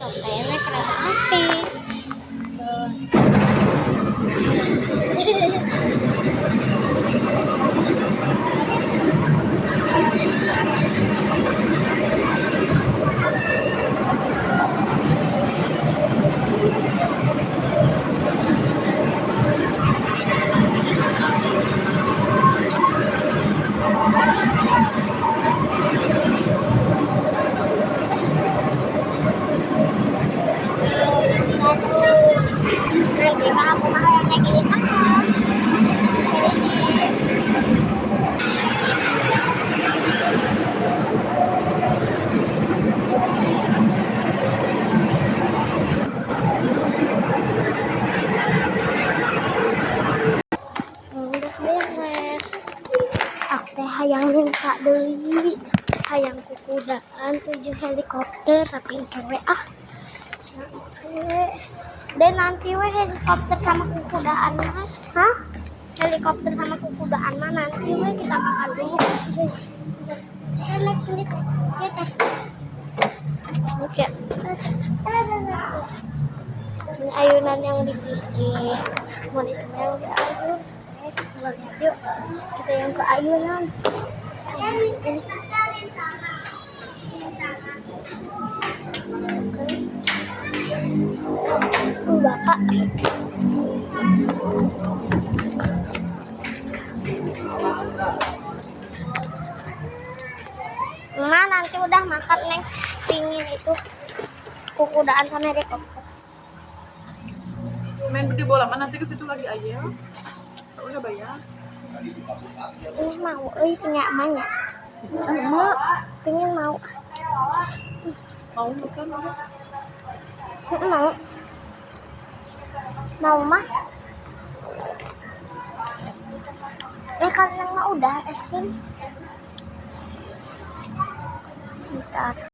Sok teh kereta api. Nanti mah aku mah yang naik ini udah beres. Aku teh hayang minta deui, hayang kukudaan jeung helikopter tapi kewe dan nanti helikopter sama kukudaan mah, helikopter sama kukudaan mah nanti kita makan dulu. Enak kita. Oke. Ini ayunan yang digigit, mau itu yang diayun. Kita lihat yuk, kita yang ke ayunan. Ini. Bapak. Nah, nanti udah makan Neng. Pingin itu kukudaan sama helikopter. Main di bola mana nanti ke situ lagi aja. Udah bayar. Ini mau, punya emaknya. Mak, Pengen mau. mau pesan apa? Mau. Mau mah. Kan Neng mah udah es krim. Bentar.